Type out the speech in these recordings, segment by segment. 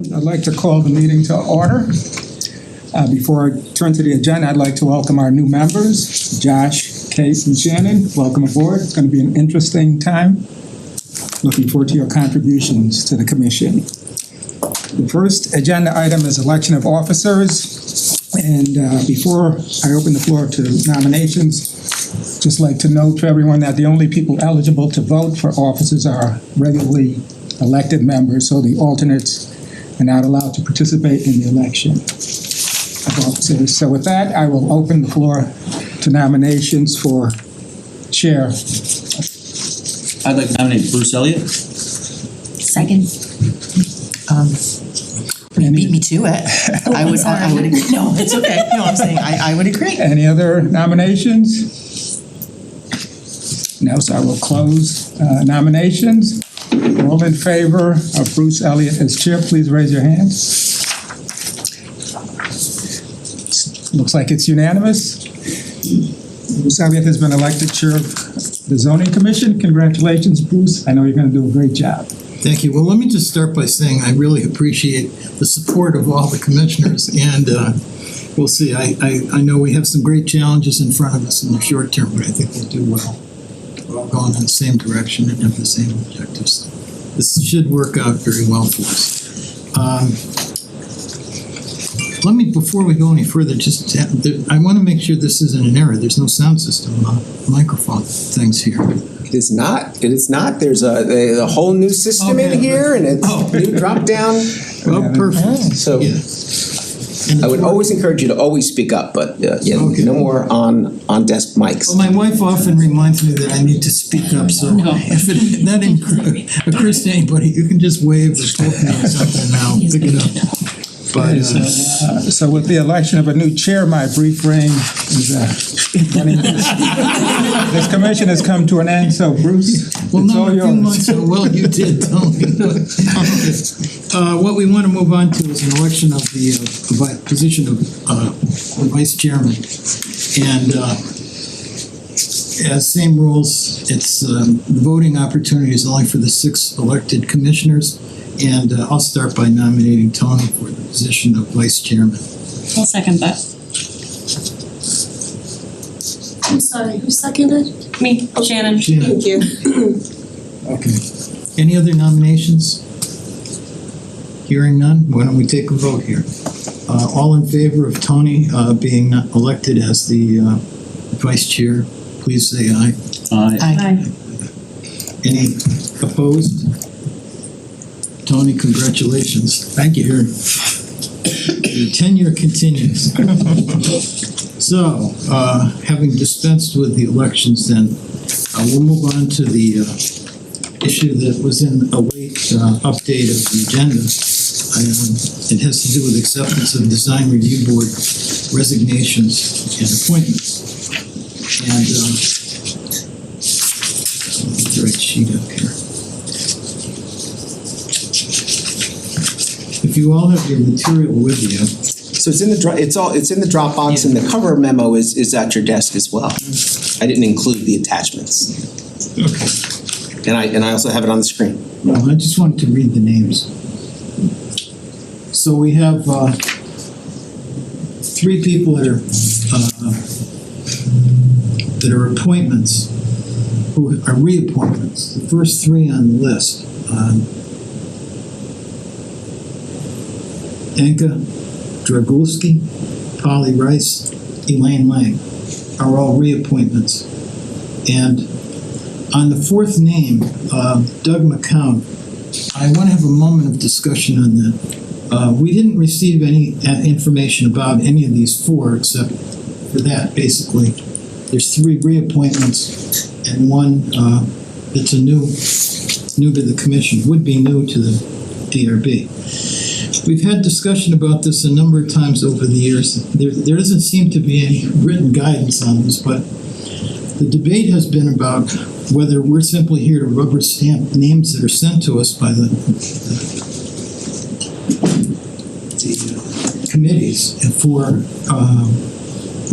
I'd like to call the meeting to order. Before I turn to the agenda, I'd like to welcome our new members, Josh, Kate, and Shannon. Welcome aboard. It's going to be an interesting time. Looking forward to your contributions to the commission. The first agenda item is election of officers. And before I open the floor to nominations, just like to note to everyone that the only people eligible to vote for officers are regularly elected members, so the alternates are not allowed to participate in the election of officers. So with that, I will open the floor to nominations for chair. I'd like to nominate Bruce Elliott. Second. You beat me to it. I would agree. No, it's okay. No, I'm saying I would agree. Any other nominations? No, so I will close nominations. All in favor of Bruce Elliott as chair, please raise your hand. Looks like it's unanimous. Bruce Elliott has been elected chair of the Zoning Commission. Congratulations, Bruce. I know you're going to do a great job. Thank you. Well, let me just start by saying I really appreciate the support of all the commissioners, and we'll see. I know we have some great challenges in front of us in the short term, but I think we'll do well. We're all going in the same direction and have the same objectives. This should work out very well for us. Let me, before we go any further, I want to make sure this isn't an error. There's no sound system microphone things here. It is not. It is not. There's a whole new system in here, and it's new drop down. Oh, perfect. So And I would always encourage you to always speak up, but no more on desk mics. Well, my wife often reminds me that I need to speak up, so if that occurs to anybody, you can just wave or poke me or something, and I'll pick it up. But, So with the election of a new chair, my brief reign is this commission has come to an end. So Bruce, well, it's no, all a few yours. months ago, well, you did, Tony. What we want to move on to is an election of the position of vice chairman, and as same rules, it's the voting opportunity is only for the 6 elected commissioners. And I'll start by nominating Tony for the position of vice chairman. I'll second that. I'm sorry, who seconded? Me, Shannon. Thank you. Okay. Any other nominations? Hearing none, why don't we take a vote here? All in favor of Tony being elected as the vice chair, please say aye. Aye. Any opposed? Tony, congratulations. Thank you. Your tenure continues. So, having dispensed with the elections then, we'll move on to the issue that was in a late update of the agenda. It has to do with acceptance of Design Review Board resignations and appointments. And get the right sheet up here. If you all have your material with you. So it's in the Dropbox, and the cover memo is at your desk as well. I didn't include the attachments. Okay. And I also have it on the screen. Well, I just wanted to read the names. So we have 3 people that are appointments, who are reappointments. The first 3 on the list, Anka Dragulski, Polly Rice, Elaine Lang, are all reappointments. And on the 4th name, Doug McCown, I want to have a moment of discussion on that. We didn't receive any information about any of these 4 except for that, basically. There's 3 reappointments and 1 that's new to the commission, would be new to the DRB. We've had discussion about this a number of times over the years. There doesn't seem to be any written guidance on this, but the debate has been about whether we're simply here to rubber stamp names that are sent to us by the committees for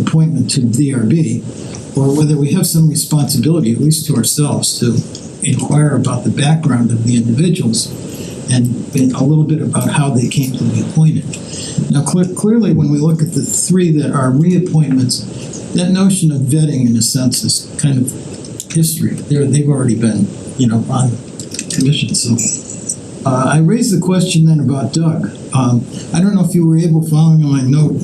appointment to DRB, or whether we have some responsibility, at least to ourselves, to inquire about the background of the individuals and a little bit about how they came to be appointed. Now, clearly, when we look at the three that are reappointments, that notion of vetting, in a sense, is kind of history. They've already been, on commission. So I raised the question then about Doug. I don't know if you were able, following my note,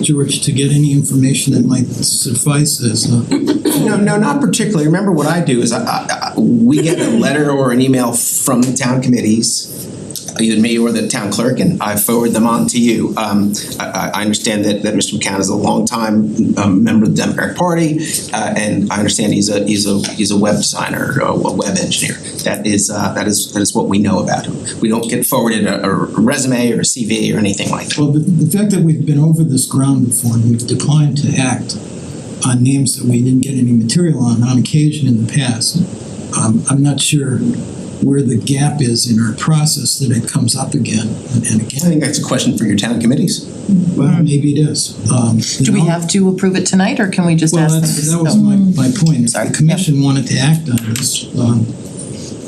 George, to get any information that might suffice as. No, not particularly. Remember, what I do is we get a letter or an email from the town committees, either me or the town clerk, and I forward them on to you. I understand that Mr. McCann is a longtime member of the Democratic Party, and I understand he's a web designer, a web engineer. That is what we know about him. We don't get forwarded a resume or a CV or anything like that. Well, the fact that we've been over this ground before and we've declined to act on names that we didn't get any material on occasion in the past, I'm not sure where the gap is in our process that it comes up again and I again. think that's a question for your town committees. Well, maybe it is. Do we have to approve it tonight, or can we just Well, ask them that to? was my point. If Sorry. the commission wanted to act on this,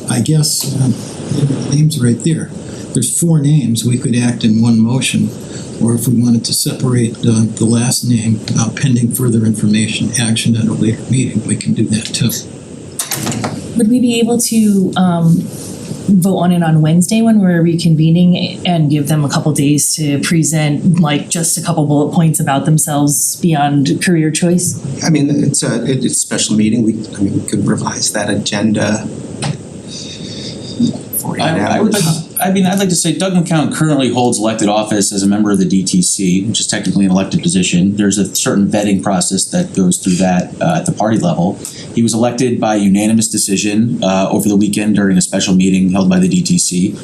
I guess the name's right there. There's 4 names. We could act in one motion, or if we wanted to separate the last name pending further information action at a later meeting, we can do that too. Would we be able to vote on it on Wednesday when we're reconvening and give them a couple days to present like just a couple bullet points about themselves beyond career choice? I mean, it's a special meeting. We could revise that agenda. 48 hours. I'd like to say Doug McCown currently holds elected office as a member of the DTC, which is technically an elected position. There's a certain vetting process that goes through that at the party level. He was elected by unanimous decision over the weekend during a special meeting held by the DTC,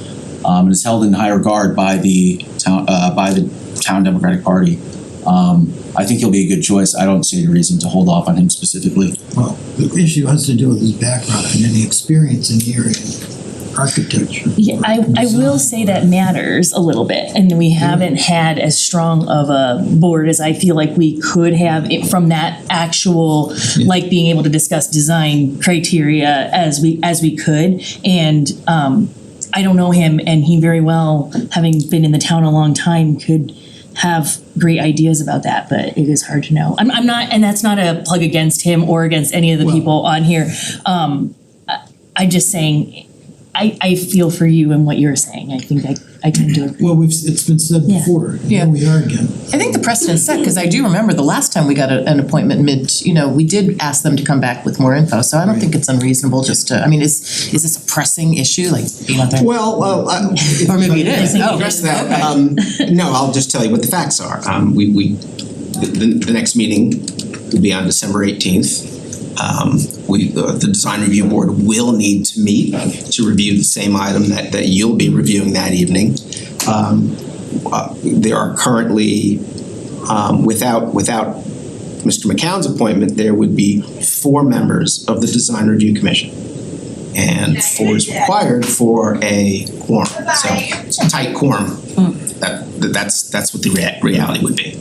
and is held in high regard by the town Democratic Party. I think he'll be a good choice. I don't see any reason to hold off on him specifically. Well, the issue has to do with his background and any experience in the area of architecture. Yeah, I will say that matters a little bit, and we haven't had as strong of a board as I feel like we could have it from that actual, like being able to discuss design criteria as we could, and I don't know him, and he very well, having been in the town a long time, could have great ideas about that, but it is hard to know. I'm not, and that's not a plug against him or against any of the people on here. I'm just saying, I feel for you and what you're saying. I think I tend to agree. Well, it's been said Yeah. before. Yeah. Here we are again. I think the precedent's set, because I do remember the last time we got an appointment we did ask them to come back with more info, so I don't think it's unreasonable just to, is this a pressing issue, like being out there? Well, Or maybe it is. to address that, no, I'll just tell you what the facts are. The next meeting will be on December 18th. The design review board will need to meet to review the same item that you'll be reviewing that evening. There are currently, without Mr. McCown's appointment, there would be 4 members of the design review commission. And 4 is required for a quorum, so it's a tight quorum. That's what the reality would be.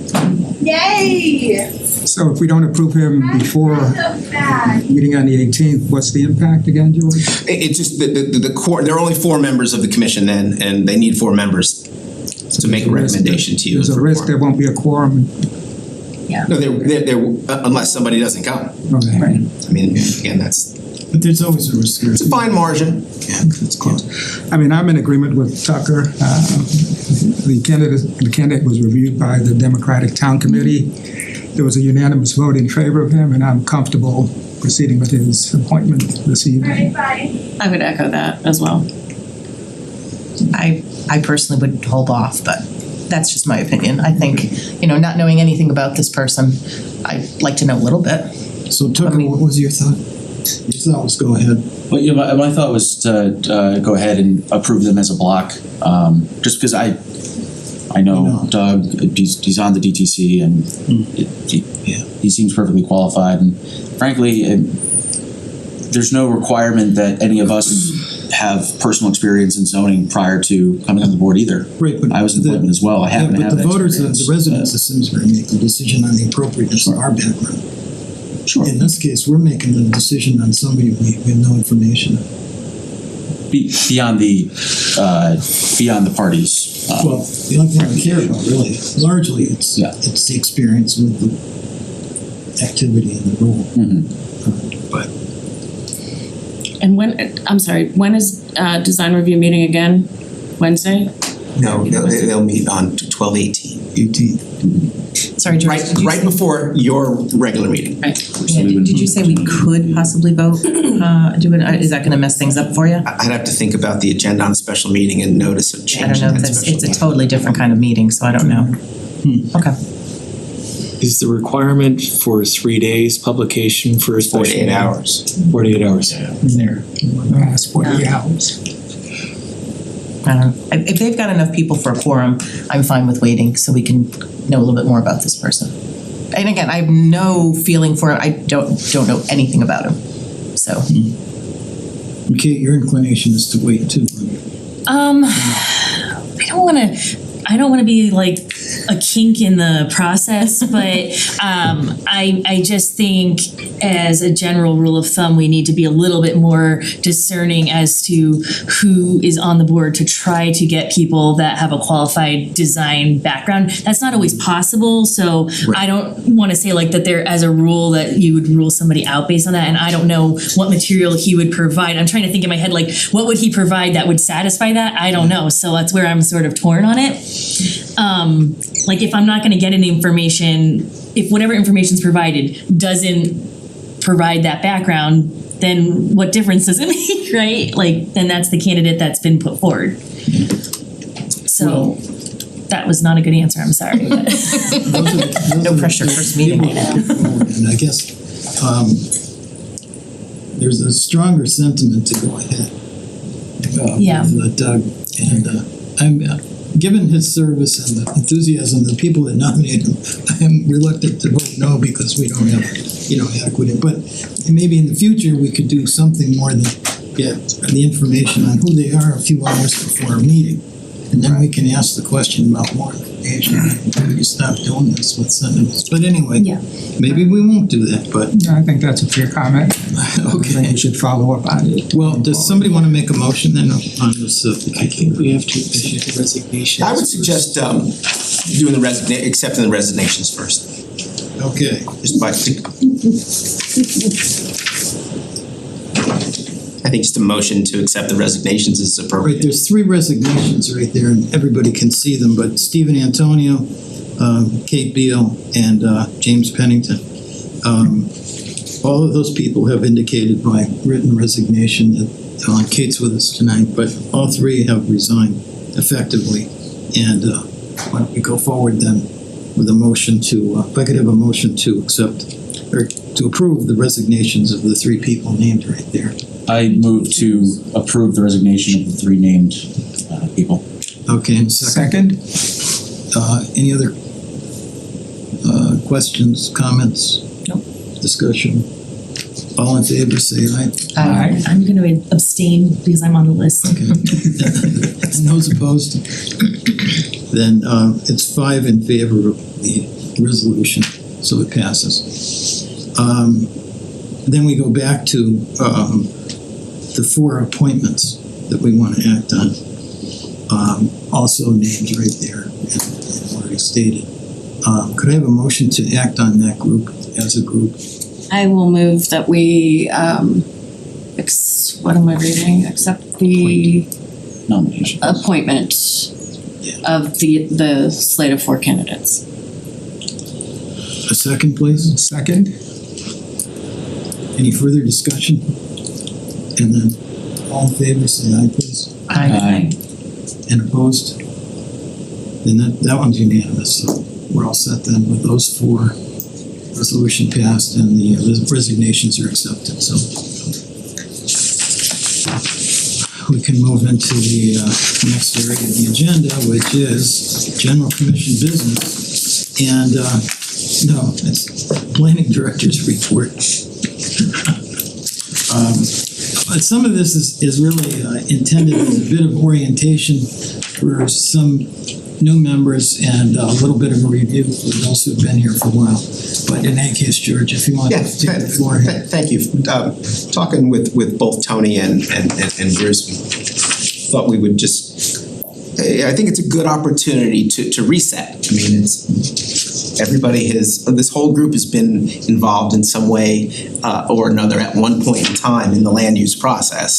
Yay! So if we don't approve him before meeting on the 18th, what's the impact again, George? It's just the core. There are only 4 members of the commission then, and they need 4 members to make a recommendation to you. There's a risk there won't be a quorum. No, there unless somebody doesn't come. Okay. Right. I mean, again, that's But there's always a risk. it's a fine margin. Yeah, it's close. I mean, I'm in agreement with Tucker. The candidate was reviewed by the Democratic Town Committee. There was a unanimous vote in favor of him, and I'm comfortable proceeding with his appointment this evening. I would echo that as well. I personally would hold off, but that's just my opinion. I think, not knowing anything about this person, I'd like to know a little bit. So Tucker, what was your thought? Your thought was go ahead. Well, yeah, my thought was to go ahead and approve them as a block, just because I know Doug, he's on the DTC, and he seems perfectly qualified, and frankly, there's no requirement that any of us have personal experience in zoning prior to coming on the board either. Right, but I was in appointment as well. I happen to have but that the voters, the experience. residents of Simsbury make the decision on the appropriateness of our background. Sure. In this case, we're making the decision on somebody we have no information. beyond the parties. Well, the only thing we care about really, largely, it's Yeah. the experience with the activity and the role. But And when is design review meeting again? Wednesday? No, they'll meet on 12/18. 18th. Sorry, George, Right, did you right say- before your regular meeting. Yeah, did you say we could possibly vote, is that gonna mess things up for you? I'd have to think about the agenda on special meeting and notice of I change. don't know, in that it's special it's a meeting. totally different kind of meeting, so I don't know. Okay. Is the requirement for 3 days publication for a special 48 meeting? hours. 48 hours. In there, the last 48 hours. I don't know. If they've got enough people for a quorum, I'm fine with waiting so we can know a little bit more about this person. And again, I have no feeling for it. I don't know anything about him. So, Kate, your inclination is to wait too. I don't wanna be like a kink in the process, but I just think as a general rule of thumb, we need to be a little bit more discerning as to who is on the board to try to get people that have a qualified design background. That's not always possible, so I don't wanna say like that there as a rule that you would rule somebody out based on that, and I don't know what material he would provide. I'm trying to think in my head, like, what would he provide that would satisfy that? I don't know, so that's where I'm sort of torn on it. Like if I'm not gonna get any information, if whatever information's provided doesn't provide that background, then what difference does it make, right? Like, then that's the candidate that's been put forward. So, that was not a good answer, I'm sorry. no pressure, first meeting. And I guess there's a stronger sentiment to go ahead. Yeah. With Doug, and I'm given his service and the enthusiasm of the people that nominated him, I am reluctant to vote no because we don't have, adequate. But maybe in the future we could do something more than get the information on who they are a few hours before a meeting, and then we can ask the question about more information. Maybe you stop doing this with senators. But anyway, Yeah. maybe we won't do that. But I think that's a fair comment. I think okay. we should follow up on it. Well, does somebody want to make a motion then on this? I think we have to issue the resignation. I would suggest doing accepting the resignations first. Okay. Just by, I think just a motion to accept the resignations is Right, appropriate. there's 3 resignations right there, and everybody can see them, but Stephen Antonio, Kate Beal, and James Pennington. All of those people have indicated by written resignation that Kate's with us tonight, but all 3 have resigned effectively. And why don't we go forward then with a motion to, if I could have a motion to accept, or to approve the resignations of the 3 people named right there. I move to approve the resignation of the 3 named people. Okay, and second. Second? Any other questions, comments? Nope. Discussion? All in favor, say aye. Aye. I'm gonna abstain because I'm on the list. Okay. And those opposed? Then it's 5 in favor of the resolution, so it passes. Then we go back to the 4 appointments that we want to act on. Also named right there and already stated. Could I have a motion to act on that group as a group? I will move that we, what am I reading? Accept the Nomination. appointment of the slate of 4 candidates. A second, please? Second? Any further discussion? And then all in favor, say aye, please. Aye. And opposed? Then that one's unanimous, so we're all set then with those 4. Resolution passed and the resignations are accepted, so. We can move into the next area of the agenda, which is general commission business. And, no, it's planning director's report. But some of this is really intended as a bit of orientation for some new members and a little bit of a review for those who've been here for a while. But in any case, George, if you want to take the floor here. Thank you. Talking with both Tony and Bruce, we thought we would just, I think it's a good opportunity to reset. I mean, this whole group has been involved in some way or another at one point in time in the land use process.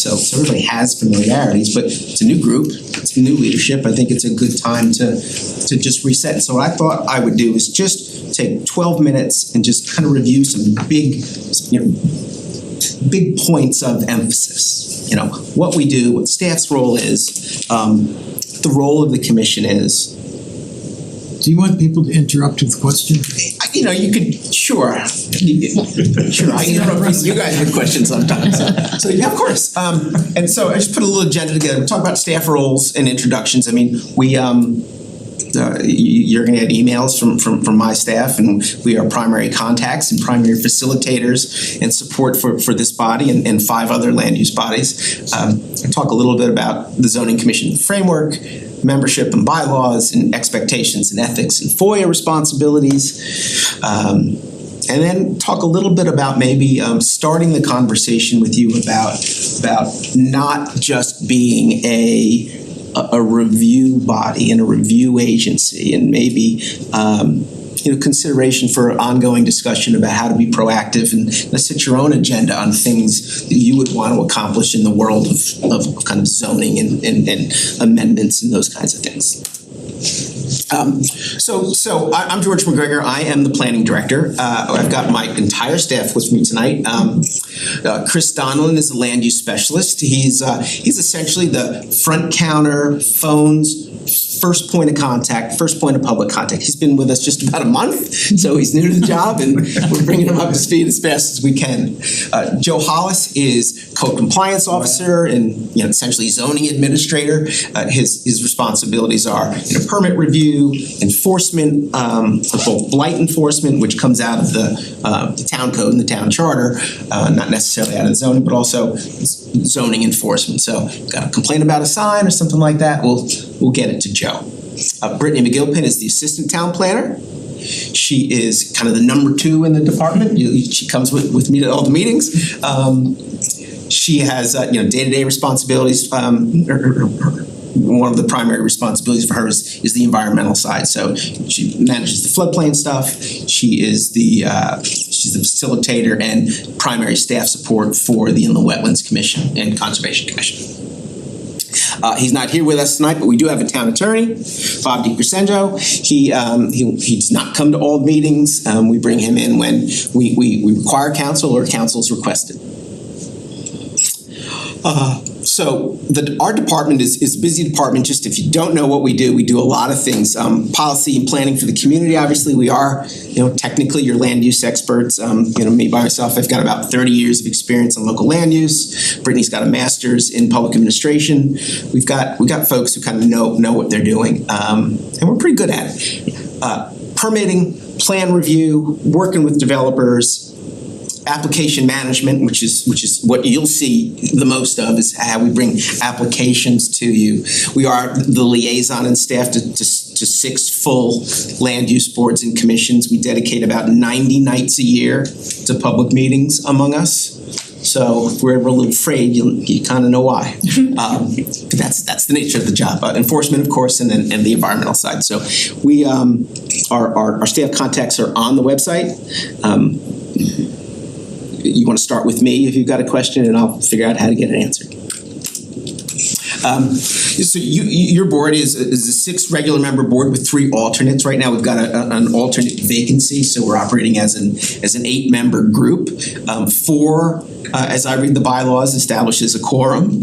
So everybody has familiarities, but it's a new group, it's new leadership. I think it's a good time to just reset. And so what I thought I would do is just take 12 minutes and just kind of review some big points of emphasis. What we do, what staff's role is, the role of the commission is. Do you want people to interrupt with questions? You could, sure. Sure, I interrupt you guys with questions sometimes. So, yeah, of course. And so I just put a little agenda together. We talk about staff roles and introductions. I mean, we, you're going to get emails from my staff, and we are primary contacts and primary facilitators and support for this body and 5 other land use bodies. I talk a little bit about the zoning commission framework, membership and bylaws and expectations and ethics and FOIA responsibilities. And then talk a little bit about maybe starting the conversation with you about not just being a review body and a review agency, and maybe consideration for ongoing discussion about how to be proactive and set your own agenda on things that you would want to accomplish in the world of kind of zoning and amendments and those kinds of things. So I'm George McGregor. I am the planning director. I've got my entire staff with me tonight. Chris Donlan is a land use specialist. He's essentially the front counter, phones, first point of contact, first point of public contact. He's been with us just about a month, so he's new to the job, and we're bringing him up to speed as fast as we can. Joe Hollis is code compliance officer and essentially zoning administrator. His responsibilities are permit review, enforcement, both blight enforcement, which comes out of the town code and the town charter, not necessarily out of the zoning, but also zoning enforcement. So, got a complaint about a sign or something like that, we'll get it to Joe. Brittany McGilpin is the assistant town planner. She is kind of the number 2 in the department. She comes with me to all the meetings. She has day-to-day responsibilities. One of the primary responsibilities for her is the environmental side. So she manages the floodplain stuff. She's the facilitator and primary staff support for the Inland Wetlands Commission and Conservation Commission. He's not here with us tonight, but we do have a town attorney, Bob DiCrescenzo. He does not come to all meetings. We bring him in when we require counsel or counsel is requested. So our department is a busy department. Just if you don't know what we do a lot of things. Policy and planning for the community. Obviously, we are technically your land use experts. Me by myself, I've got about 30 years of experience in local land use. Brittany's got a master's in public administration. We've got folks who kind of know what they're doing, and we're pretty good at it. Permitting, plan review, working with developers. Application management, which is what you'll see the most of, is how we bring applications to you. We are the liaison and staff to 6 full land use boards and commissions. We dedicate about 90 nights a year to public meetings among us. So if we're ever a little afraid, you kind of know why. That's the nature of the job. Enforcement, of course, and the environmental side. So we our staff contacts are on the website. You want to start with me if you've got a question, and I'll figure out how to get it answered. So your board is a 6 regular member board with 3 alternates. Right now we've got an alternate vacancy, so we're operating as an 8-member group. 4, as I read the bylaws, establishes a quorum.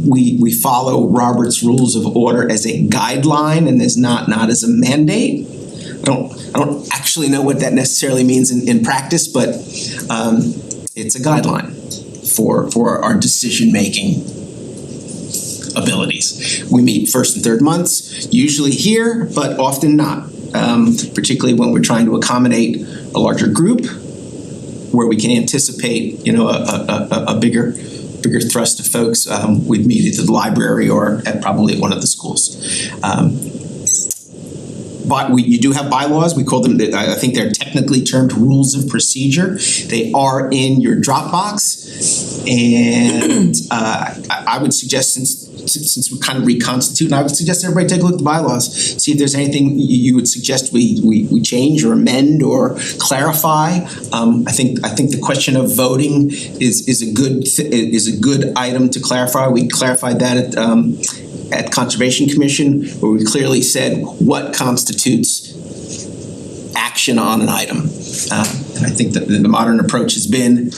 We follow Robert's Rules of Order as a guideline and as not as a mandate. I don't actually know what that necessarily means in practice, but it's a guideline for our decision-making abilities. We meet first and third months, usually here, but often not, particularly when we're trying to accommodate a larger group. where we can anticipate, a bigger thrust of folks, we'd meet at the library or probably at one of the schools. But you do have bylaws. We call them, I think they're technically termed rules of procedure. They are in your Dropbox. And I would suggest, since we're kind of reconstituting, I would suggest everybody take a look at the bylaws, see if there's anything you would suggest we change or amend or clarify. I think the question of voting is a good item to clarify. We clarified that at Conservation Commission, where we clearly said what constitutes action on an item. And I think that the modern approach has been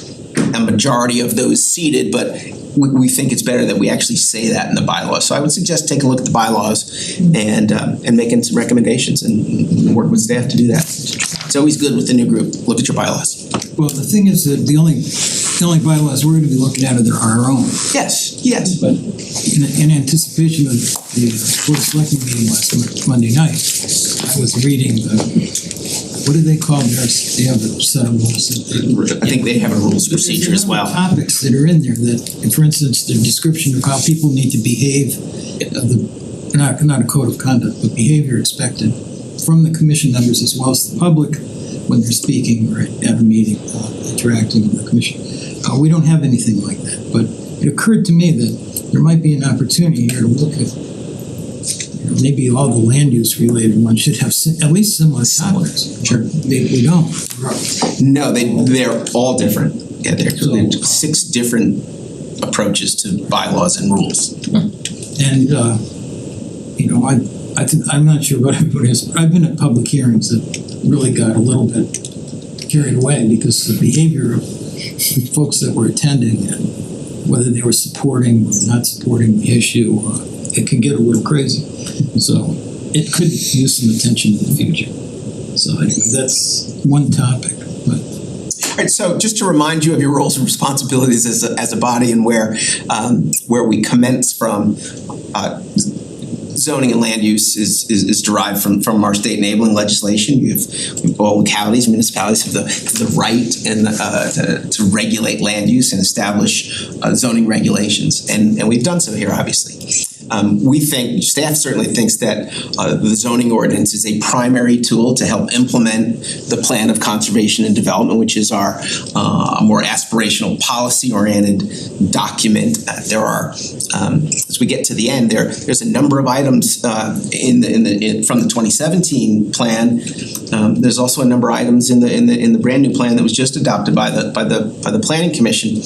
a majority of those seated, but we think it's better that we actually say that in the bylaws. So I would suggest take a look at the bylaws and making some recommendations and work with staff to do that. It's always good with the new group. Look at your bylaws. Well, the thing is that the only bylaws we're going to be looking at are our own. Yes. But in anticipation of the Board of Selectmen meeting last Monday night, I was reading what do they call theirs? They have a set of rules. I think they have a rules of procedure as well. There's a number of topics that are in there that, for instance, the description of how people need to behave, not a code of conduct, but behavior expected from the commission members as well as the public when they're speaking or at a meeting, interacting with the commission. We don't have anything like that, but it occurred to me that there might be an opportunity here to look at maybe all the land use related ones should have at least similar topics. Sure. We don't. No, they're all different. Yeah, they're 6 different approaches to bylaws and rules. And I'm not sure what everybody is, but I've been at public hearings that really got a little bit carried away because the behavior of the folks that were attending and whether they were supporting or not supporting the issue, it can get a little crazy. So it could use some attention in the future. So anyway, that's one topic. But all right, so just to remind you of your roles and responsibilities as a body and where we commence from, zoning and land use is derived from our state enabling legislation. You have all localities, municipalities have the right and to regulate land use and establish zoning regulations, and we've done so here, obviously. We think, staff certainly thinks that the zoning ordinance is a primary tool to help implement the plan of conservation and development, which is our more aspirational policy-oriented document. There are, as we get to the end, there's a number of items from the 2017 plan. There's also a number of items in the brand new plan that was just adopted by the Planning Commission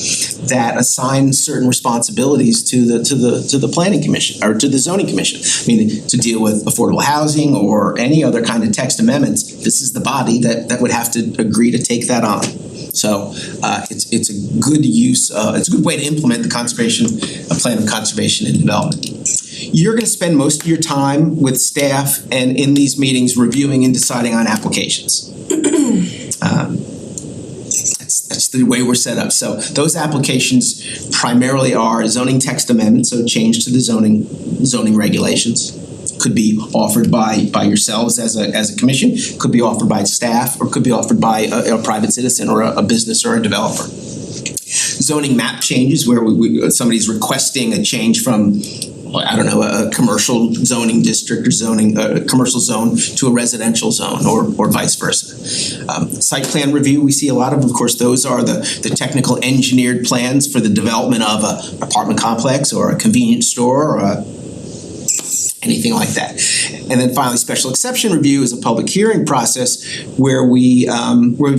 that assign certain responsibilities to the Planning Commission or to the Zoning Commission. I mean, to deal with affordable housing or any other kind of text amendments, this is the body that would have to agree to take that on. So it's a good use. It's a good way to implement the plan of conservation and development. You're going to spend most of your time with staff and in these meetings reviewing and deciding on applications. That's the way we're set up. So those applications primarily are zoning text amendments, so change to the zoning regulations. Could be offered by yourselves as a commission, could be offered by staff, or could be offered by a private citizen or a business or a developer. Zoning map changes where somebody's requesting a change from, I don't know, a commercial zoning district or a commercial zone to a residential zone or vice versa. Site plan review, we see a lot of course, those are the technical engineered plans for the development of an apartment complex or a convenience store or anything like that. And then finally, special exception review is a public hearing process where we've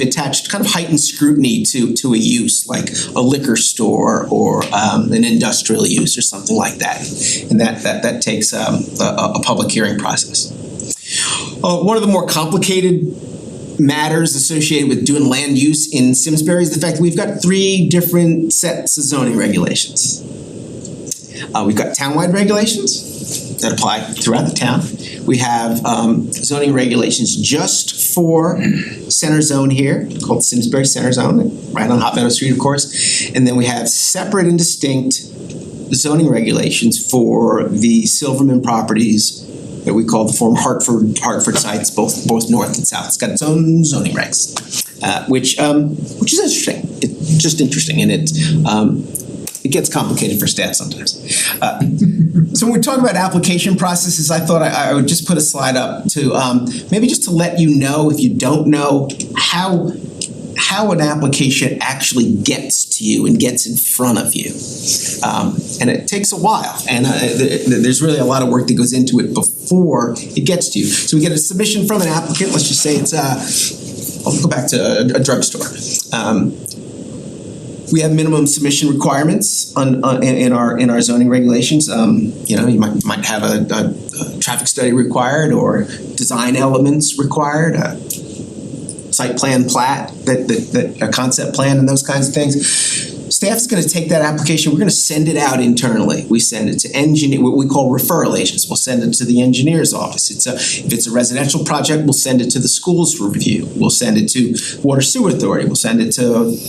attached kind of heightened scrutiny to a use like a liquor store or an industrial use or something like that. And that takes a public hearing process. One of the more complicated matters associated with doing land use in Simsbury is the fact that we've got 3 different sets of zoning regulations. We've got townwide regulations that apply throughout the town. We have zoning regulations just for center zone here, called Simsbury Center Zone, right on Hot Meadow Street, of course. And then we have separate and distinct zoning regulations for the Silverman properties that we call the former Hartford sites, both north and south. It's got its own zoning regs. which is interesting. It's just interesting, and it gets complicated for staff sometimes. So when we talk about application processes, I thought I would just put a slide up to maybe just to let you know, if you don't know, how an application actually gets to you and gets in front of you. And it takes a while, and there's really a lot of work that goes into it before it gets to you. So we get a submission from an applicant. Let's just say it's I'll go back to a drugstore. We have minimum submission requirements in our zoning regulations. You might have a traffic study required, or design elements required, site plan plat, that a concept plan, and those kinds of things. Staff's going to take that application. We're going to send it out internally. We send it to engineer, what we call referral agents. We'll send it to the engineer's office. If it's a residential project, we'll send it to the schools for review. We'll send it to Water Sewer Authority. We'll send it to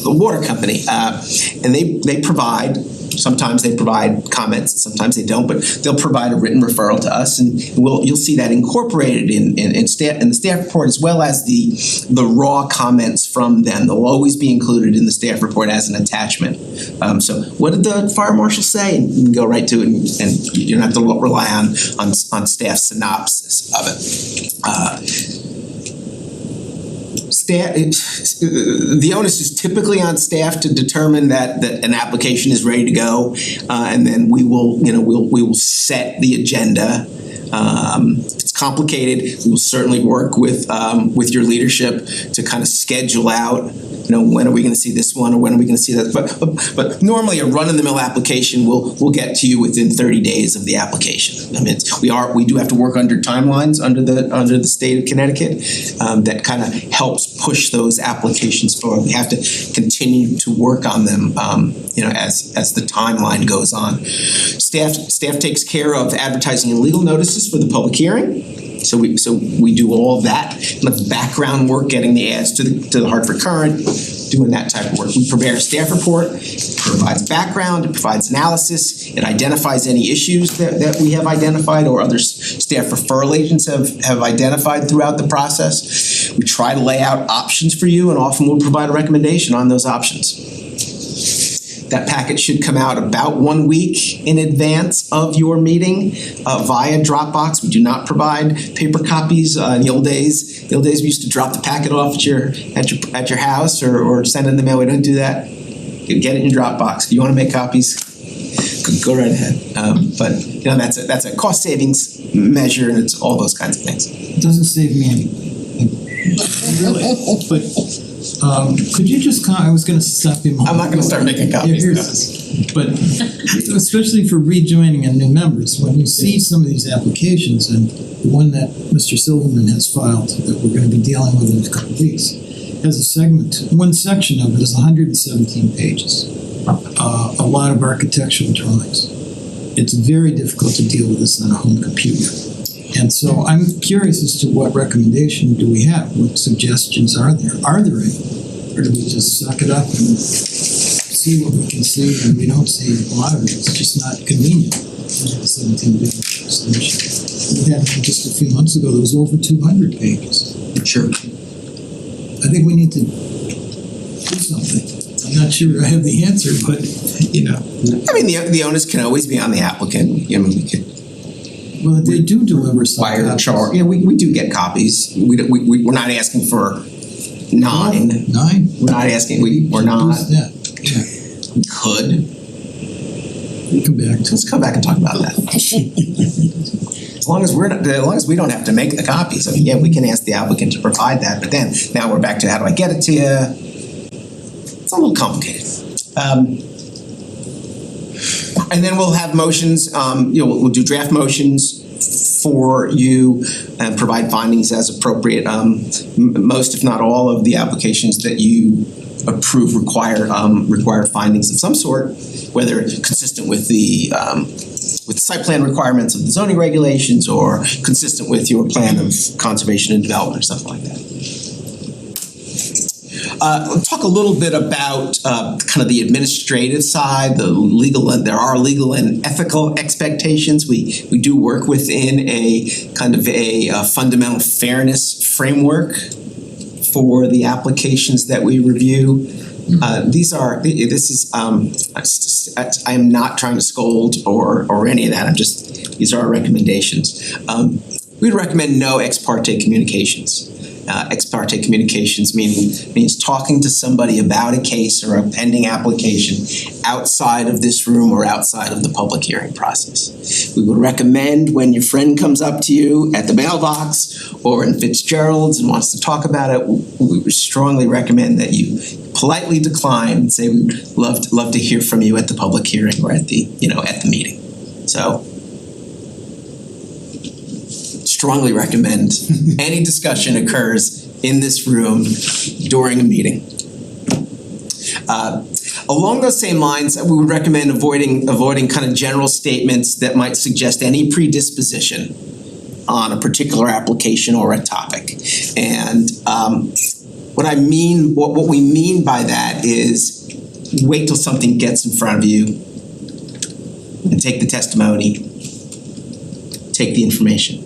the water company, and they provide. Sometimes they provide comments, sometimes they don't, but they'll provide a written referral to us, and you'll see that incorporated in the staff report, as well as the raw comments from them. They'll always be included in the staff report as an attachment. So what did the fire marshal say? And you can go right to it, and you don't have to rely on staff synopsis of it. The onus is typically on staff to determine that an application is ready to go, and then we will set the agenda. If it's complicated, we will certainly work with your leadership to kind of schedule out, when are we going to see this one, or when are we going to see that? But normally a run-of-the-mill application will get to you within 30 days of the application. I mean, we do have to work under timelines under the state of Connecticut that kind of helps push those applications forward. We have to continue to work on them, as the timeline goes on. Staff takes care of advertising and legal notices for the public hearing. So we do all of that, the background work, getting the ads to the Hartford Current, doing that type of work. We prepare a staff report. It provides background. It provides analysis. It identifies any issues that we have identified or other staff referral agents have identified throughout the process. We try to lay out options for you, and often we'll provide a recommendation on those options. That packet should come out about 1 week in advance of your meeting via Dropbox. We do not provide paper copies. In the old days we used to drop the packet off at your house or send it in the mail. We don't do that. You get it in Dropbox. If you want to make copies, go right ahead. But that's a cost savings measure, and it's all those kinds of things. It doesn't save me anything. Really. But could you just I was going to stop you. I'm not going to start making copies. But especially for rejoining and new members, when you see some of these applications, and the one that Mr. Silverman has filed that we're going to be dealing with in a couple of weeks, has a segment. One section of it is 117 pages. A lot of architectural drawings. It's very difficult to deal with this on a home computer. And so I'm curious as to what recommendation do we have? What suggestions are there? Are there any? Or do we just suck it up and see what we can see, and we don't see a lot of it? It's just not convenient. 17 big submission. We had one just a few months ago that was over 200 pages. Sure. I think we need to do something. I'm not sure I have the answer, but I mean, the onus can always be on the applicant. We could. Well, they do deliver some copies. Yeah, we do get copies. We're not asking for 9. 9? We're not asking. We're not. Yeah. We could. Let's come back and talk about that. As long as we don't have to make the copies. I mean, we can ask the applicant to provide that. But then now we're back to how do I get it to you? It's a little complicated. And then we'll have motions, we'll do draft motions for you and provide findings as appropriate. Most, if not all, of the applications that you approve require findings of some sort, whether it's consistent with the site plan requirements of the zoning regulations or consistent with your plan of conservation and development or something like that. Let's talk a little bit about kind of the administrative side, there are legal and ethical expectations. We do work within a kind of a fundamental fairness framework for the applications that we review. I am not trying to scold or any of that. These are our recommendations. We'd recommend no ex parte communications. Ex parte communications means talking to somebody about a case or a pending application outside of this room or outside of the public hearing process. We would recommend when your friend comes up to you at the mailbox or in Fitzgerald's and wants to talk about it, we would strongly recommend that you politely decline and say we'd love to hear from you at the public hearing or at the meeting. So strongly recommend any discussion occurs in this room during a meeting. Along those same lines, we would recommend avoiding kind of general statements that might suggest any predisposition on a particular application or a topic. And what we mean by that is wait till something gets in front of you and take the testimony, take the information.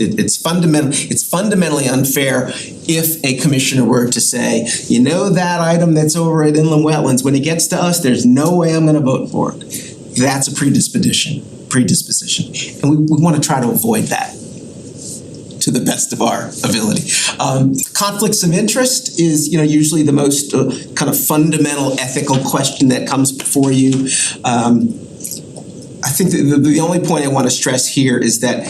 It's fundamentally unfair if a commissioner were to say, you know, that item that's over at inland wetlands, when it gets to us, there's no way I'm going to vote for it. That's a predisposition. And we want to try to avoid that to the best of our ability. Conflicts of interest is, usually the most kind of fundamental ethical question that comes before you. I think the only point I want to stress here is that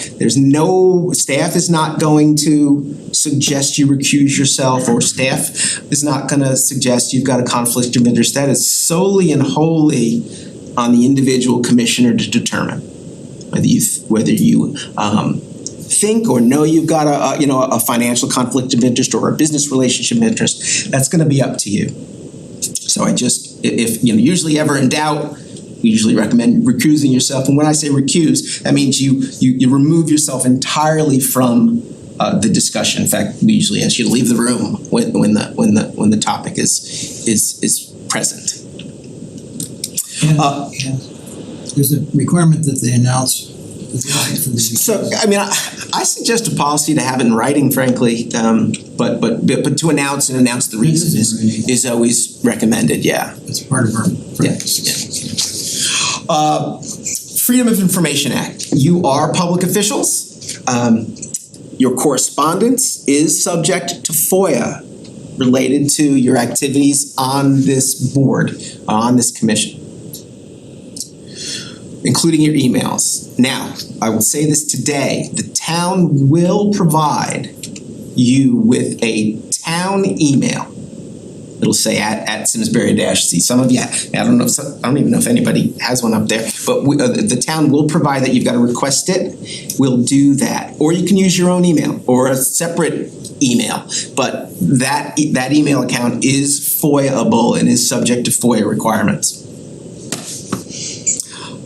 staff is not going to suggest you recuse yourself, or staff is not going to suggest you've got a conflict of interest. That is solely and wholly on the individual commissioner to determine whether you think or know you've got a financial conflict of interest or a business relationship of interest. That's going to be up to you. So if usually ever in doubt, we usually recommend recusing yourself. And when I say recuse, that means you remove yourself entirely from the discussion. In fact, we usually ask you to leave the room when the topic is present. There's a requirement that they announce. So, I suggest a policy to have it in writing, frankly, but to announce the reason is always recommended. Yeah, it's part of our practice. Yeah. Freedom of Information Act. You are public officials. Your correspondence is subject to FOIA related to your activities on this board, on this commission, including your emails. Now, I will say this today, the town will provide you with a town email. It'll say at Simsbury-C. Some of you, I don't even know if anybody has one up there, but the town will provide that. You've got to request it. We'll do that. Or you can use your own email or a separate email. But that email account is FOIA-able and is subject to FOIA requirements.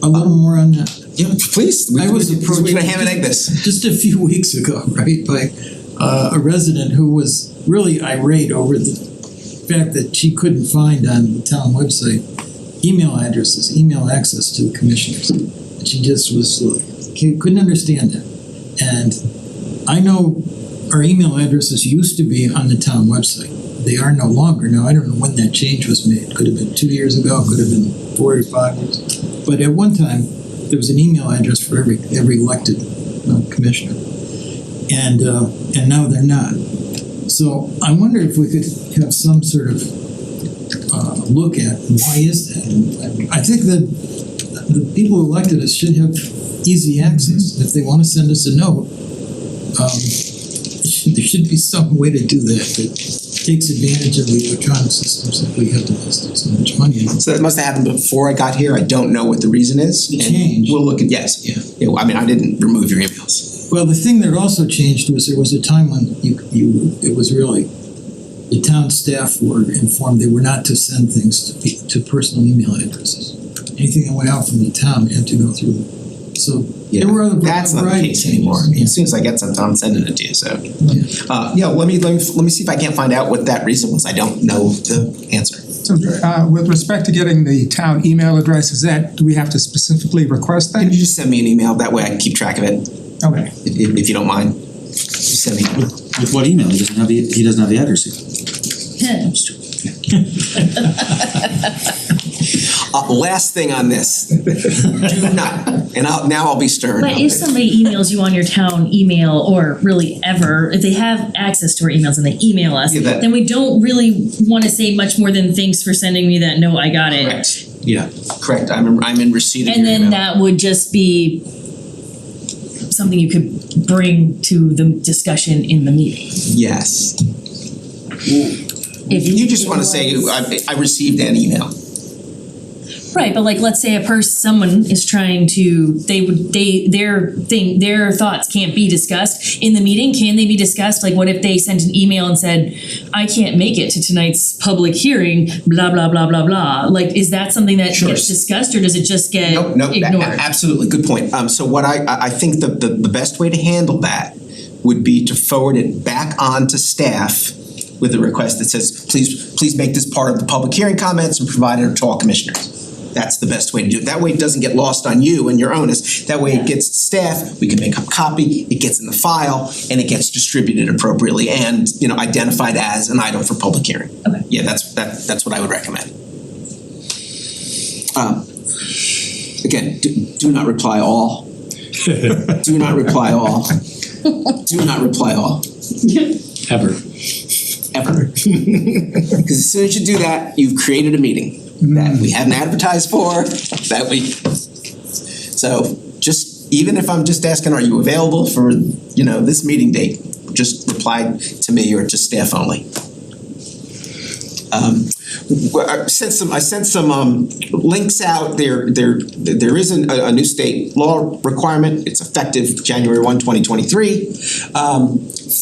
A little more on that. Yeah, please. I was approached. We're going to ham and egg this. Just a few weeks ago, right, by a resident who was really irate over the fact that she couldn't find on the town website email addresses, email access to the commissioners. And she just was couldn't understand that. And I know our email addresses used to be on the town website. They are no longer. Now, I don't know when that change was made. Could have been 2 years ago, could have been 4 or 5 years. But at one time, there was an email address for every elected commissioner. And now they're not. So I wonder if we could have some sort of look at why is that. I think that the people who elected us should have easy access. If they want to send us a note, there should be some way to do that takes advantage of the electronic systems that we have to invest so much money in. So that must have happened before I got here. I don't know what the reason is. It changed. We'll look at, yes. Yeah. I didn't remove your emails. Well, the thing that also changed was there was a time when it was really the town staff were informed they were not to send things to personal email addresses. Anything that went out from the town had to go through them. So there were other that's not the case anymore. As soon as I get something, I'm sending it to you. So let me see if I can't find out what that reason was. I don't know the answer. So with respect to getting the town email address, do we have to specifically request that? Can you just send me an email? That way I can keep track of it. Okay. If you don't mind, just send me. With what email? He doesn't have the address. Last thing on this, do not, and I'll be stern. But if somebody emails you on your town email, or really ever, if they have access to our emails and they email us, Yeah, then we don't really wanna say much more than thanks for sending me that note, I got it. Correct, Yeah. correct, I'm in receipt of your And then email. that would just be something you could bring to the discussion in the meeting. Yes. If You just it wanna say, was- I received an email. Right, but like, let's say someone is trying to, their thoughts can't be discussed in the meeting, can they be discussed? Like, what if they sent an email and said, I can't make it to tonight's public hearing, blah, blah, blah, blah, blah. Like, is that something that Sure. gets discussed, or does it just get Nope, ignored? absolutely, good point. So what I think the best way to handle that would be to forward it back on to staff with a request that says, please make this part of the public hearing comments and provide it to all commissioners. That's the best way to do it. That way it doesn't get lost on you and your onus. That way it gets to staff, we can make a copy, it gets in the file, and it gets distributed appropriately and, identified as an item for public hearing. Okay. Yeah, that's what I would recommend. Again, do not reply all. Do not reply all. Do not reply all. Ever. Ever. Because as soon as you do that, you've created a meeting that we hadn't advertised for, so just, even if I'm just asking, are you available for, this meeting date, just reply to me or to staff only. I sent some links out. There is a new state law requirement. It's effective January 1, 2023.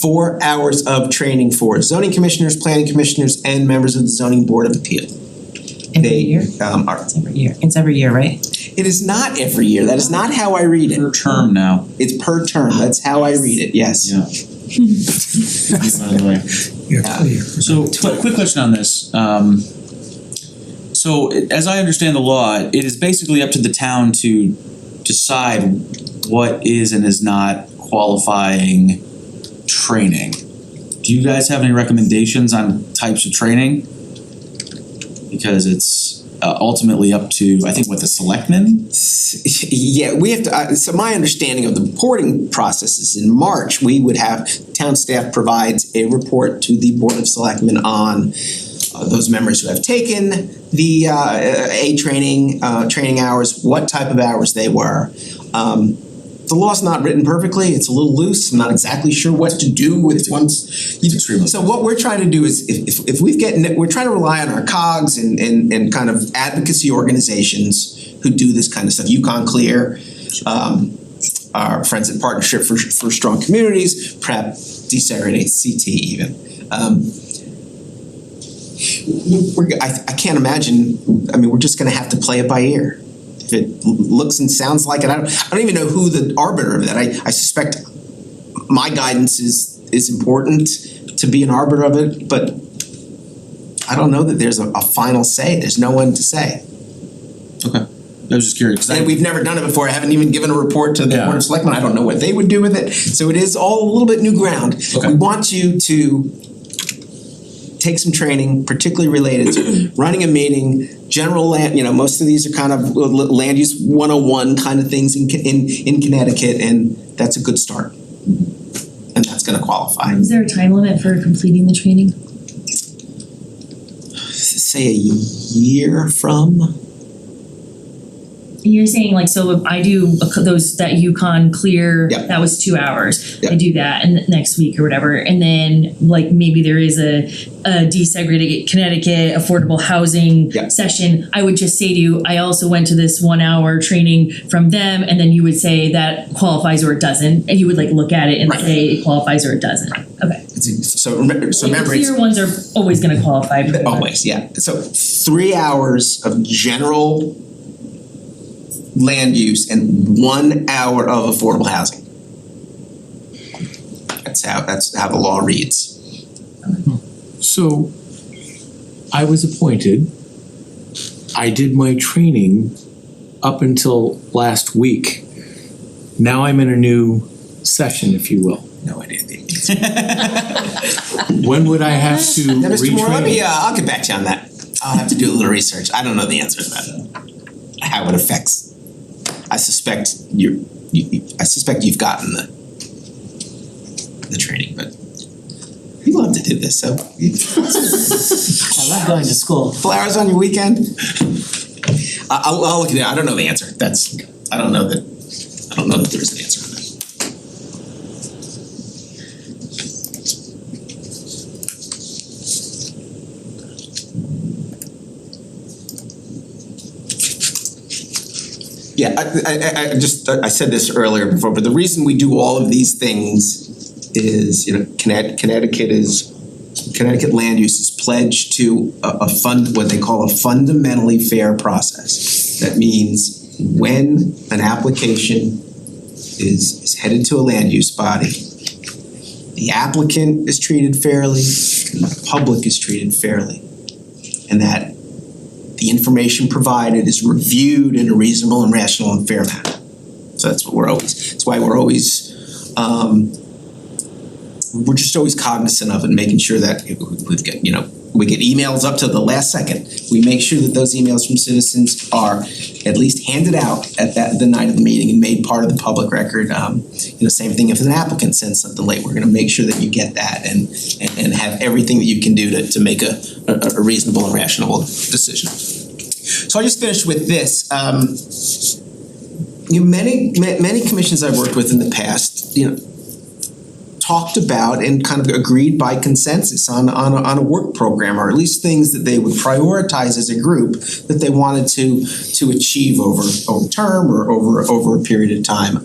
4 hours of training for zoning commissioners, planning commissioners, and members of the zoning board of appeal. Every year? Are, It's every year. It's every year, right? it is not every year. That is not how I read Per it. term now. It's per term. That's how I read it. Yes. Yeah. So, quick question on this. So, as I understand the law, it is basically up to the town to decide what is and is not qualifying training. Do you guys have any recommendations on types of training? Because it's ultimately up to, I think, the selectmen? Yeah, we have to, so my understanding of the reporting process is in March, we would have, town staff provides a report to the Board of Selectmen on those members who have taken the training hours, what type of hours they were. The law's not written perfectly, it's a little loose, I'm not exactly sure what to do with once. So what we're trying to do is, if we're trying to rely on our COGs and kind of advocacy organizations who do this kind of stuff, Yukon Clear, our Friends in Partnership for Strong Communities, PrEP, Desegregate, CT even. I can't imagine, we're just gonna have to play it by ear. If it looks and sounds like it, I don't even know who the arbiter of that. I suspect my guidance is important to be an arbiter of it, but I don't know that there's a final say. There's no one to say. Okay. I was just curious. And we've never done it before. I haven't even given a report to the Board of Selectmen. I don't know what they would do with it. So it is all a little bit new ground. Okay. We want you to take some training, particularly related to running a meeting, general land, most of these are kind of land use 101 kind of things in Connecticut, and that's a good start. And that's gonna qualify. Is there a time limit for completing the training? Say a year from? You're saying so if I do that Yukon Clear, Yep. that was 2 hours. Yep. I do that and next week or whatever, and then maybe there is a desegregated Connecticut affordable housing Yep. session. I would just say to you, I also went to this 1 hour training from them, and then you would say that qualifies or it doesn't, and you would look at it and Right. say it qualifies or it doesn't. Okay. So remember, The it's clear ones are always going to qualify. always, yeah. So 3 hours of general land use and 1 hour of affordable housing. That's how the law reads. So I was appointed. I did my training up until last week. Now I'm in a new session, if you will. No idea. When would I have to Now, Mr. Moore, let me, retrain? I'll get back to you on that. I'll have to do a little research. I don't know the answer to that. How it affects. I suspect you've gotten the training, but you love to do this, so. I love going to school. Flowers on your weekend? I'll look at it. I don't know the answer. I don't know that there's an answer to that. Yeah, I said this earlier before, but the reason we do all of these things is, Connecticut land use is pledged to what they call a fundamentally fair process. That means when an application is headed to a land use body, the applicant is treated fairly, and the public is treated fairly, and that the information provided is reviewed in a reasonable and rational and fair manner. So that's why we're always we're just always cognizant of it, and making sure that we've got, we get emails up to the last second. We make sure that those emails from citizens are at least handed out at the night of the meeting and made part of the public record. Same thing if an applicant sends something late, we're going to make sure that you get that and have everything that you can do to make a reasonable and rational decision. So I'll just finish with this. Many commissions I've worked with in the past, talked about and kind of agreed by consensus on a work program, or at least things that they would prioritize as a group that they wanted to achieve over term or over a period of time.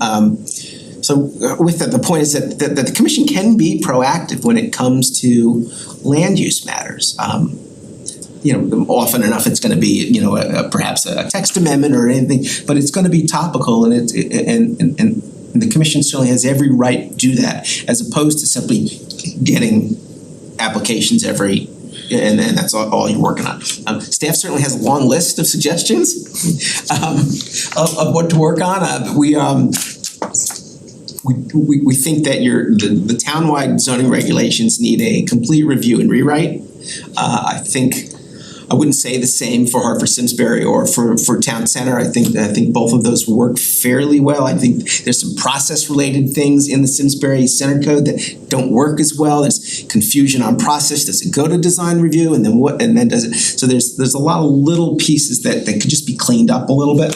So with that, the point is that the commission can be proactive when it comes to land use matters. Often enough it's going to be perhaps a text amendment or anything, but it's going to be topical, and and the commission certainly has every right to do that, as opposed to simply getting applications and that's all you're working on. Staff certainly has a long list of suggestions of what to work on. We think that the townwide zoning regulations need a complete review and rewrite. I wouldn't say the same for Hartford Simsbury or for Town Center. I think both of those work fairly well. I think there's some process-related things in the Simsbury Center Code that don't work as well. There's confusion on process. Does it go to design review, and then what? And then does it? So there's a lot of little pieces that could just be cleaned up a little bit.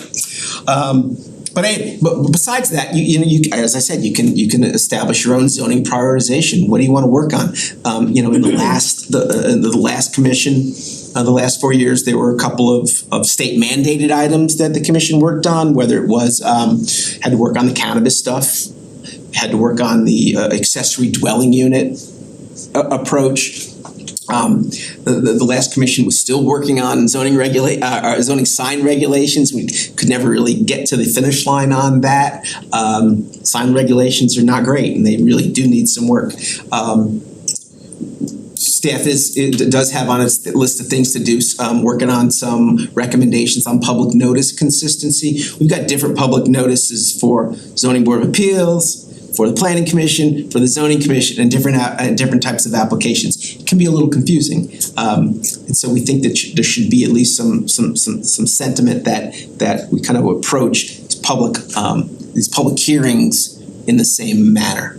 But besides that, you as I said, you can establish your own zoning prioritization. What do you want to work on? In the last commission. The last 4 years, there were a couple of state mandated items that the commission worked on, whether it was had to work on the cannabis stuff, had to work on the accessory dwelling unit approach. The last commission was still working on zoning sign regulations. We could never really get to the finish line on that. Sign regulations are not great, and they really do need some work. Staff does have on its list of things to do, working on some recommendations on public notice consistency. We've got different public notices for Zoning Board of Appeals, for the Planning Commission, for the Zoning Commission, and different types of applications. It can be a little confusing, and so we think that there should be at least some sentiment that we kind of approach these public hearings in the same manner.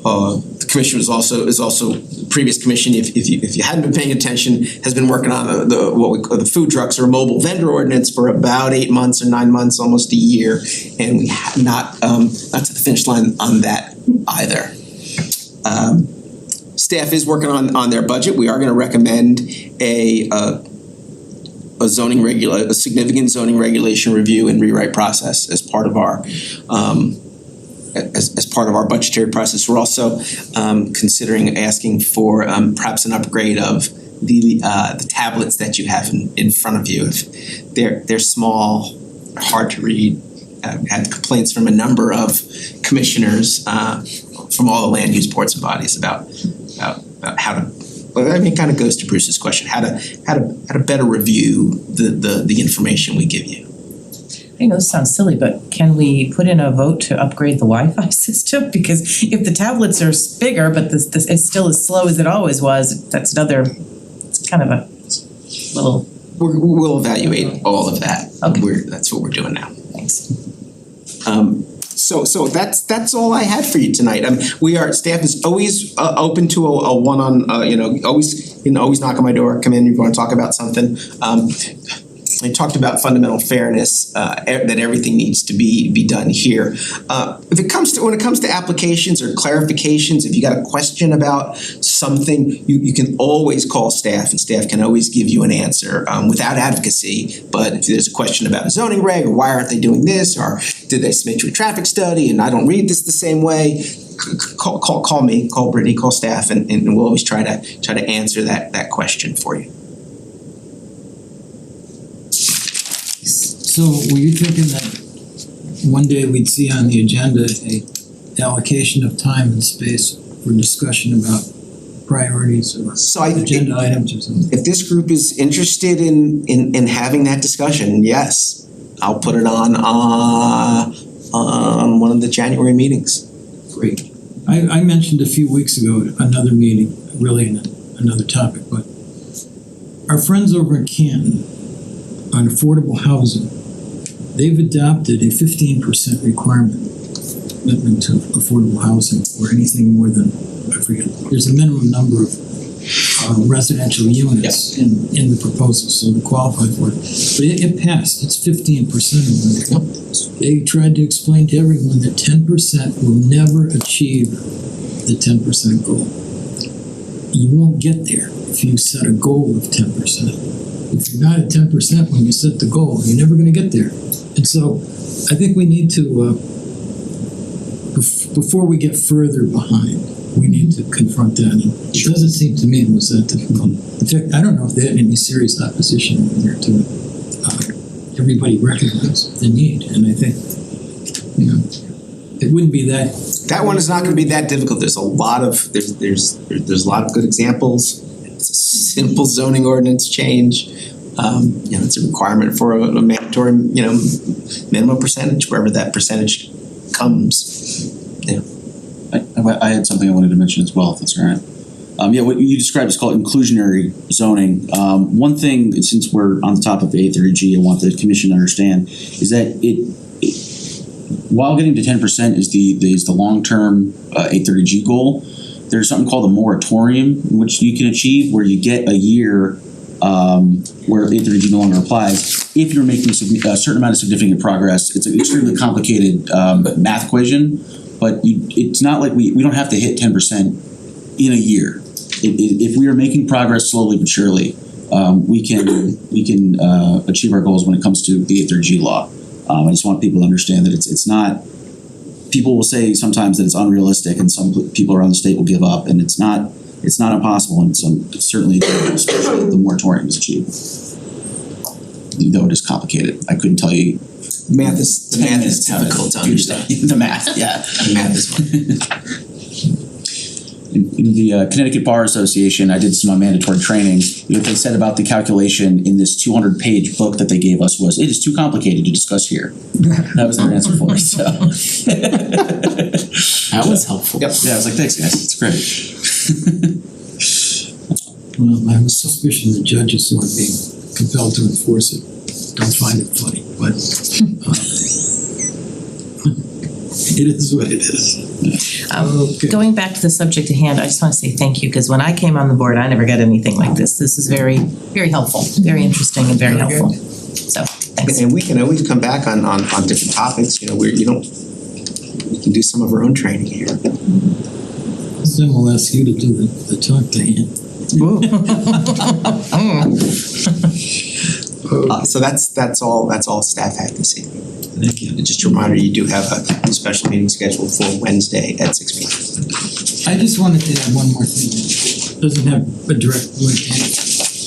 The commission is also the previous commission, if you hadn't been paying attention, has been working on what we call the food trucks or mobile vendor ordinance for about 8 months or 9 months, almost a year, and we have not to the finish line on that either. Staff is working on their budget. We are going to recommend a significant zoning regulation review and rewrite process as part of our as part of our budgetary process. We're also considering asking for perhaps an upgrade of the tablets that you have in front of you. If they're small, hard to read. I've had complaints from a number of commissioners from all the land use boards and bodies about how to. Well, I mean, it kind of goes to Bruce's question: how to better review the information we give you. I know this sounds silly, but can we put in a vote to upgrade the Wi-Fi system? Because if the tablets are bigger, but this it's still as slow as it always was, that's another, it's kind of a little, We'll evaluate all of that. Okay. That's what we're doing now. thanks. So that's all I had for you tonight. Staff is always open to a one-on, always knock on my door, come in, you want to talk about something. I talked about fundamental fairness, that everything needs to be done here. When it comes to applications or clarifications, if you got a question about something, you can always call staff, and staff can always give you an answer without advocacy. But if there's a question about a zoning reg, or why aren't they doing this, or did they submit you a traffic study and I don't read this the same way, call me, call Brittany, call staff, and we'll always try to answer that question for you. So were you thinking that one day we'd see on the agenda a allocation of time and space for discussion about priorities or agenda items or something? If this group is interested in having that discussion, yes, I'll put it on one of the January meetings. Great. I mentioned a few weeks ago another meeting, really another topic, but our friends over in Canton on affordable housing, they've adopted a 15% requirement commitment to affordable housing or anything more than, I forget, there's a minimum number of residential units in the proposal, so to qualify for it. But it passed, it's 15% of them. They tried to explain to everyone that 10% will never achieve the 10% goal. You won't get there if you set a goal of 10%. If you're not at 10% when you set the goal, you're never going to get there. And so I think we need to, before we get further behind, we need to confront that. And it doesn't seem to me it was that difficult. In fact, I don't know if they had any serious opposition here to it. Everybody recognized the need, and I think, it wouldn't be that. That one is not going to be that difficult. There's a lot of there's a lot of good examples. It's a simple zoning ordinance change. It's a requirement for a mandatory, minimum percentage, wherever that percentage comes. Yeah. I had something I wanted to mention as well, if that's all right. What you described is called inclusionary zoning. One thing, since we're on the top of A30G, I want the commission to understand is that while getting to 10% is the long-term A30G goal, there's something called a moratorium, which you can achieve, where you get a year where A30G no longer applies if you're making a certain amount of significant progress. It's an extremely complicated math equation, but it's not like we don't have to hit 10% in a year. If we are making progress slowly but surely, we can achieve our goals when it comes to the A30G law. I just want people to understand that it's not. People will say sometimes that it's unrealistic, and some people around the state will give up, and it's not impossible, and it's certainly doable, especially if the moratorium is achieved. Though it is complicated, I couldn't tell you. The math is difficult to understand. The math, yeah. The math is fun. In the Connecticut Bar Association, I did some mandatory training. What they said about the calculation in this 200-page book that they gave us was, it is too complicated to discuss here. That was their answer for it, so. That was helpful. Yep. Yeah, I was like, thanks guys, it's great. Well, I have a suspicion the judges who are being compelled to enforce it don't find it funny, but it is what it is. Okay. Going back to the subject at hand, I just want to say thank you, because when I came on the board, I never got anything like this. This is very, very helpful, very interesting and very helpful. So, thanks. And we can always come back on different topics. We can do some of our own training here. Then we'll ask you to do the talk to hand. So that's all staff had this evening. Thank you. And just a reminder, you do have a special meeting scheduled for Wednesday at 6 p.m. I just wanted to add one more thing. It doesn't have a direct link to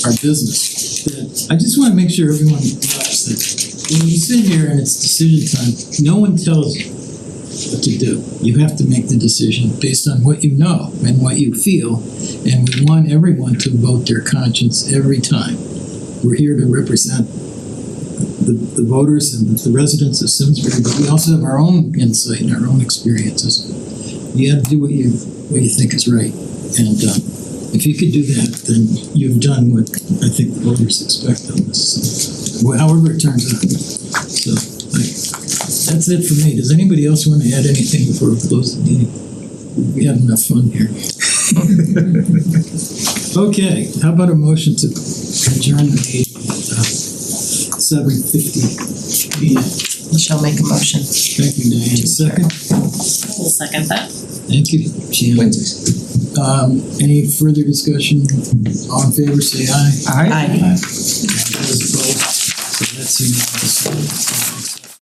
our business. I just want to make sure everyone knows that when you sit here and it's decision time, no one tells you what to do. You have to make the decision based on what you know and what you feel, and we want everyone to vote their conscience every time. We're here to represent the voters and the residents of Simsbury, but we also have our own insight and our own experiences. You have to do what you think is right. And if you could do that, then you've done what I think the voters expect of us. So, however it turns out. So that's it for me. Does anybody else want to add anything before we close the meeting? We had enough fun here. Okay, how about a motion to adjourn the meeting at 7:50 p.m. Michelle, make a motion. Thank you, Diane. Second? We'll second that. Thank you, Shannon. Any further discussion? All in favor, say aye. Aye. Aye. Those opposed? So that's unanimous.